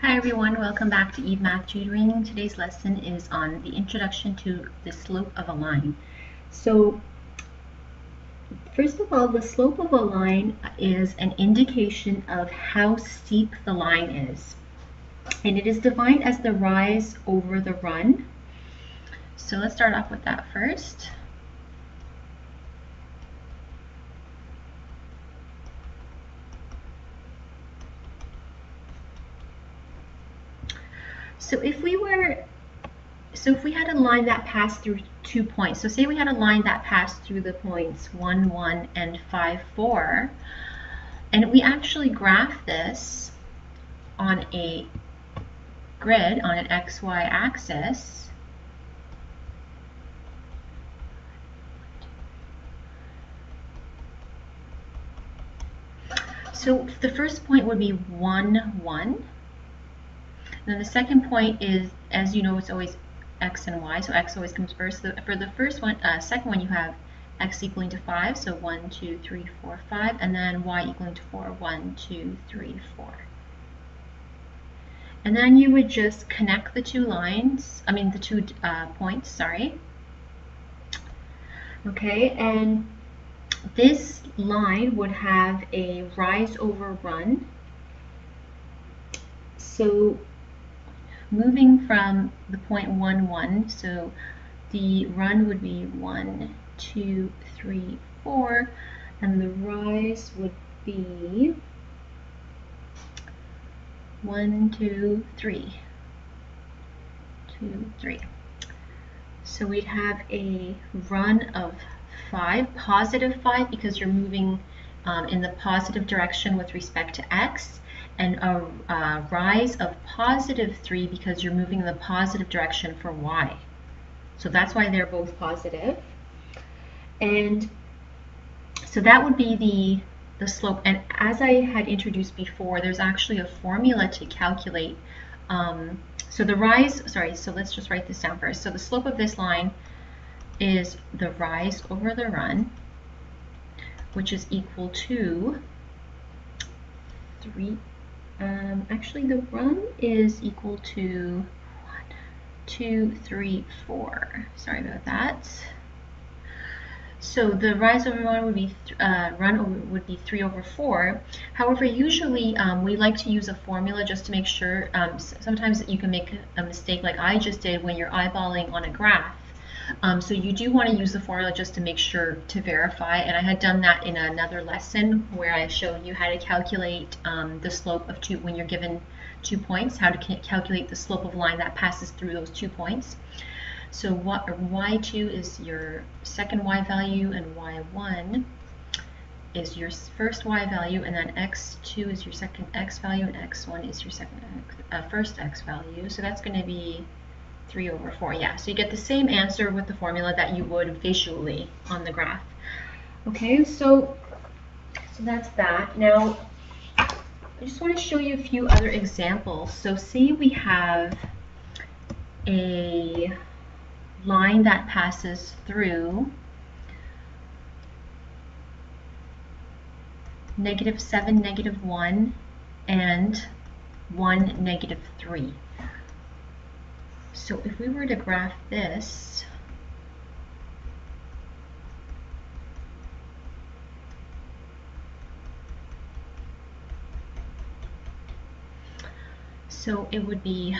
Hi everyone, welcome back to Eve Math Tutoring. Today's lesson is on the introduction to the slope of a line. So first of all, the slope of a line is an indication of how steep the line is. And it is defined as the rise over the run. So let's start off with that first. So if we had a line that passed through 2 points, so say we had a line that passed through the points 1, 1 and 5, 4, and we actually graph this on a grid on an XY axis, so the first point would be 1, 1. Then the second point is, as you know, it's always x and y, so x always comes first. For the first one, second one, you have x equaling to 5, so 1, 2, 3, 4, 5, and then y equaling to 4, 1, 2, 3, 4. And then you would just connect the two lines, the two points, sorry. Okay, and this line would have a rise over run. So moving from the point 1, 1, so the run would be 1, 2, 3, 4, and the rise would be 1, 2, 3. 2, 3. So we'd have a run of 5, positive 5, because you're moving in the positive direction with respect to x, and a rise of positive 3 because you're moving in the positive direction for y. So that's why they're both positive. And so that would be the slope. And as I had introduced before, there's actually a formula to calculate. So the rise, so let's just write this down first. So the slope of this line is the rise over the run, which is equal to 3. Actually, the run is equal to 1, 2, 3, 4. Sorry about that. So the rise over run would be would be 3 over 4. However, usually we like to use a formula just to make sure. Sometimes you can make a mistake like I just did when you're eyeballing on a graph. So you do want to use the formula just to make sure to verify, and I had done that in another lesson where I showed you how to calculate the slope of when you're given 2 points, how to calculate the slope of a line that passes through those 2 points. So y2 is your second y value, and y1 is your first y value, and then x2 is your second x value, and x1 is your first x value. So that's going to be 3 over 4. Yeah, so you get the same answer with the formula that you would visually on the graph. Okay, so that's that. Now, I just want to show you a few other examples. So say we have a line that passes through -7, -1, and 1, -3. So if we were to graph this, so it would be,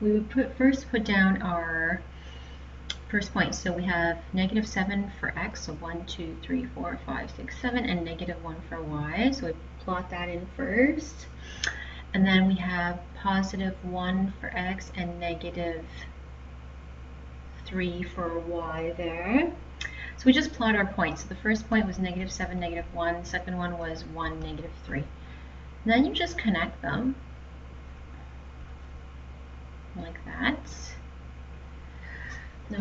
we would first put down our first point. So we have -7 for x, so 1, 2, 3, 4, 5, 6, 7, and -1 for y. So we plot that in first. And then we have +1 for x and -3 for y there. So we just plot our points. So the first point was -7, -1. The second one was 1, -3. And then you just connect them like that.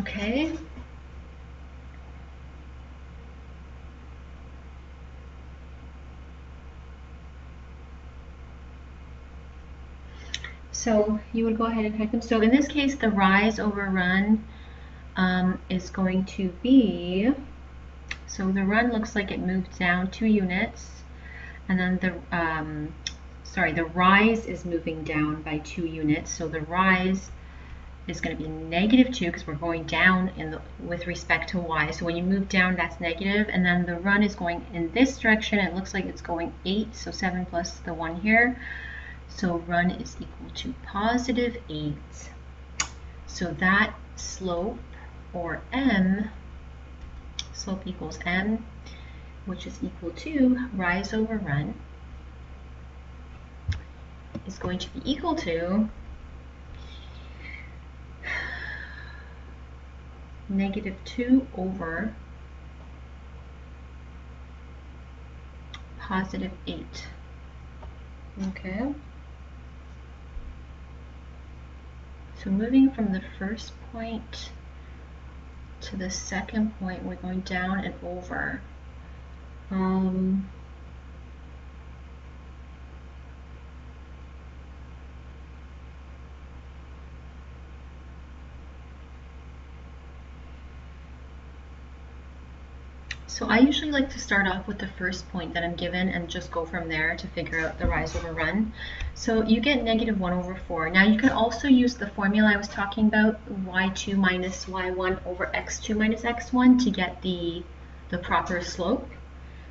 Okay. So you would go ahead and connect them. So in this case, the rise over run is going to be, so the run looks like it moved down 2 units, and then the the rise is moving down by 2 units. So the rise is going to be -2 because we're going down with respect to y. So when you move down, that's negative, and then the run is going in this direction. It looks like it's going 8, so 7 plus the 1 here. So run is equal to +8. So that slope, or m, slope equals m, which is equal to rise over run, is going to be equal to -2 over +8. Okay. So moving from the first point to the second point, we're going down and over. So I usually like to start off with the first point that I'm given and just go from there to figure out the rise over run. So you get -1 over 4. Now you can also use the formula I was talking about, y2 minus y1 over x2 minus x1 to get the proper slope.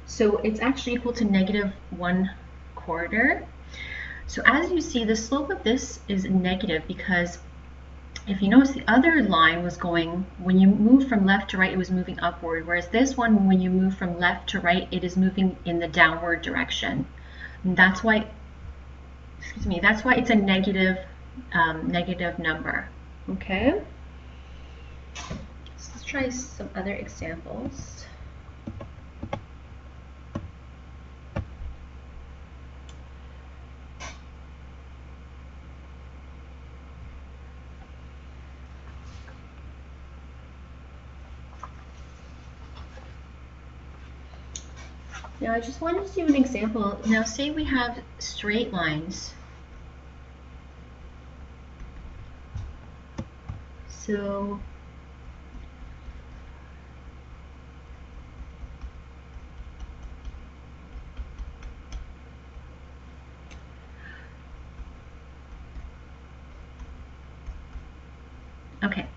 So it's actually equal to -1/4. So as you see, the slope of this is negative because if you notice, the other line was going, when you move from left to right, it was moving upward, whereas this one, when you move from left to right, it is moving in the downward direction. And that's why, that's why it's a negative number. Okay? So let's try some other examples. Now I just wanted to do an example. Now say we have straight lines. So okay.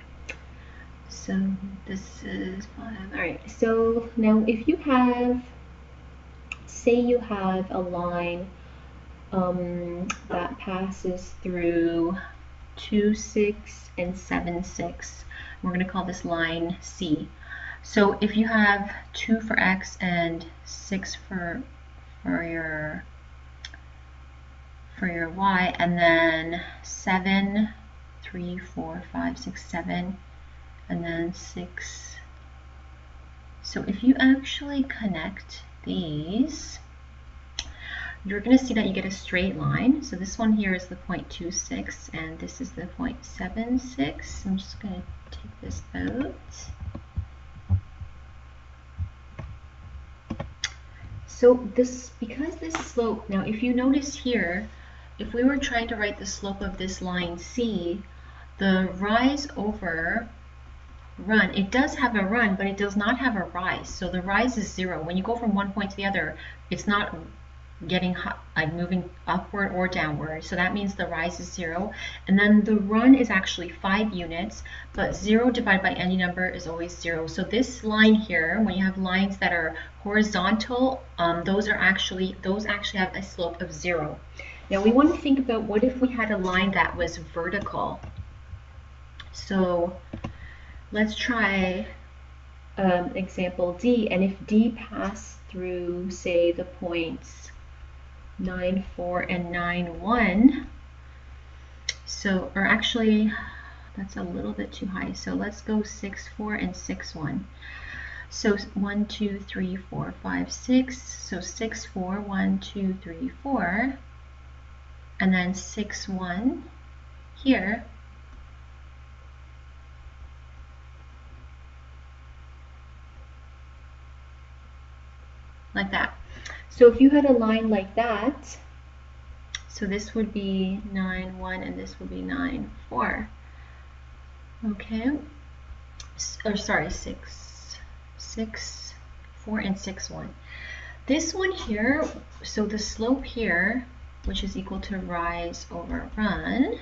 So this is 5. All right. So now if you have, say you have a line that passes through 2, 6, and 7, 6. We're going to call this line C. So if you have 2 for x and 6 for your y, and then 7, 3, 4, 5, 6, 7, and then 6. So if you actually connect these, you're going to see that you get a straight line. So this one here is the point 26, and this is the point 76. I'm just going to take this out. So this, because this slope, now if you notice here, if we were trying to write the slope of this line C, the rise over run, it does have a run, but it does not have a rise. So the rise is 0. When you go from one point to the other, it's not getting like moving upward or downward, so that means the rise is 0, and then the run is actually 5 units, but 0 divided by any number is always 0. So this line here, when you have lines that are horizontal, those actually have a slope of 0. Now we want to think about, what if we had a line that was vertical? So let's try example D, and if D passed through, say, the points 9, 4, and 9, 1. So, or actually, that's a little bit too high. So let's go 6, 4, and 6, 1. So 1, 2, 3, 4, 5, 6. So 6, 4, 1, 2, 3, 4. And then 6, 1 here. Like that. So if you had a line like that, so this would be 9, 1, and this would be 9, 4. Okay, or sorry, 6, 4, and 6, 1. This one here, so the slope here which is equal to rise over run.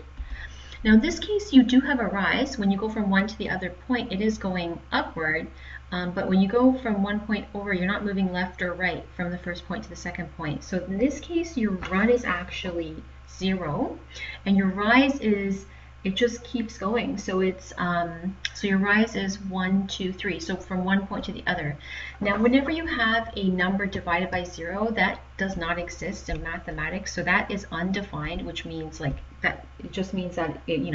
Now in this case, you do have a rise. When you go from one to the other point, it is going upward. But when you go from one point over, you're not moving left or right from the first point to the second point. So in this case, your run is actually 0, and your rise is, it just keeps going. So it's so your rise is 1, 2, 3. So from one point to the other. Now, whenever you have a number divided by 0, that does not exist in mathematics. So that is undefined, which means like that. It just means that it,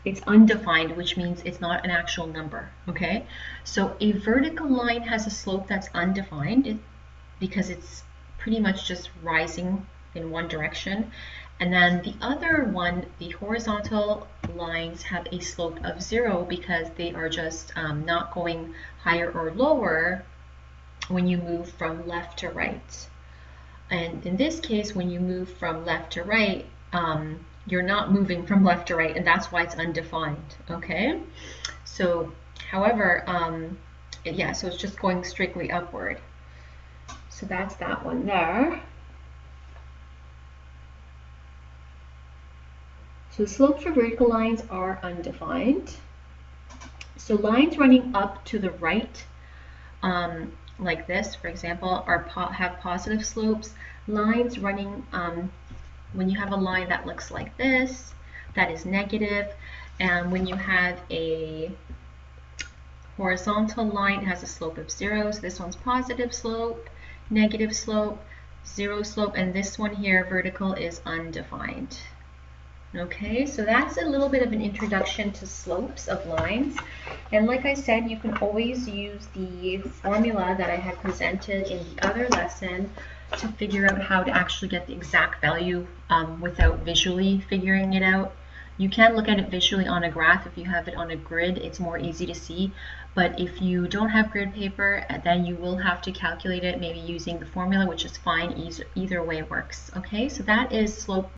it's undefined, which means it's not an actual number. Okay. So a vertical line has a slope that's undefined because it's pretty much just rising in one direction. And then the other one, the horizontal lines, have a slope of 0 because they are just not going higher or lower when you move from left to right. And in this case, when you move from left to right, you're not moving from left to right, and that's why it's undefined. Okay? So, however, yeah, so it's just going strictly upward. So that's that one there. So the slopes for vertical lines are undefined. So lines running up to the right, like this, for example, have positive slopes. Lines running, when you have a line that looks like this, that is negative. And when you have a horizontal line, it has a slope of 0. So this one's positive slope, negative slope, 0 slope, and this one here, vertical, is undefined. Okay, so that's a little bit of an introduction to slopes of lines. And like I said, you can always use the formula that I had presented in the other lesson to figure out how to actually get the exact value without visually figuring it out. You can look at it visually on a graph. If you have it on a grid, it's more easy to see. But if you don't have grid paper, then you will have to calculate it maybe using the formula, which is fine. Either way works. Okay, so that is slope